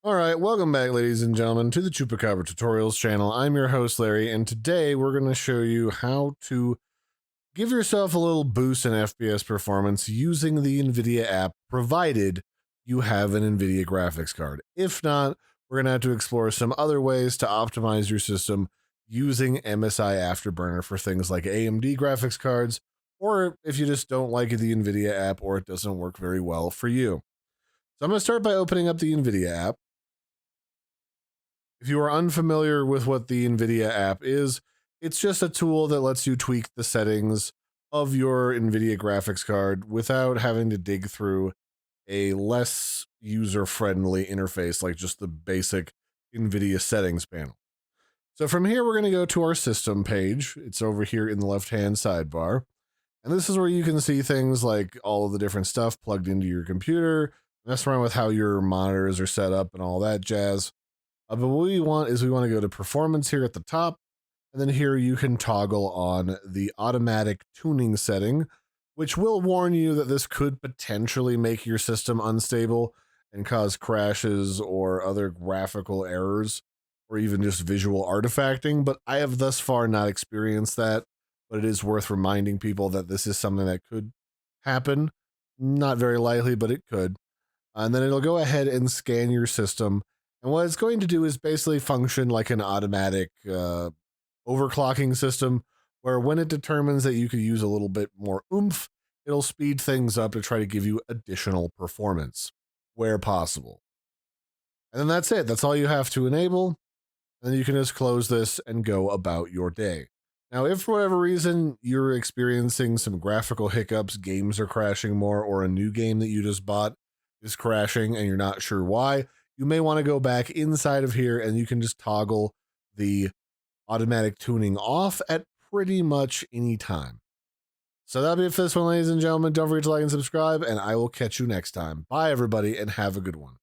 All right, welcome back, ladies and gentlemen, to the Chupacabra Tutorials channel. I'm your host, Larry, and today we're going to show you how to give yourself a little boost in FPS performance using the Nvidia app, provided you have an Nvidia graphics card. If not, we're going to have to explore some other ways to optimize your system using MSI Afterburner for things like AMD graphics cards, or if you just don't like the Nvidia app or it doesn't work very well for you. So I'm going to start by opening up the Nvidia app. If you are unfamiliar with what the Nvidia app is, it's just a tool that lets you tweak the settings of your Nvidia graphics card without having to dig through a less user-friendly interface like just the basic Nvidia settings panel. So from here, we're going to go to our system page. It's over here in the left-hand sidebar. And this is where you can see things like all of the different stuff plugged into your computer, mess around with how your monitors are set up and all that jazz. But what we want is we want to go to performance here at the top, and then here you can toggle on the automatic tuning setting, which will warn you that this could potentially make your system unstable and cause crashes or other graphical errors or even just visual artifacting. But I have thus far not experienced that, but it is worth reminding people that this is something that could happen. Not very likely, but it could. And then it'll go ahead and scan your system. And what it's going to do is basically function like an automatic overclocking system, where when it determines that you could use a little bit more oomph, it'll speed things up to try to give you additional performance where possible. And then that's it. That's all you have to enable. And then you can just close this and go about your day. Now, if for whatever reason you're experiencing some graphical hiccups, games are crashing more, or a new game that you just bought is crashing and you're not sure why, you may want to go back inside of here and you can just toggle the automatic tuning off at pretty much any time. So that'll be it for this one, ladies and gentlemen. Don't forget to like and subscribe, and I will catch you next time. Bye, everybody, and have a good one.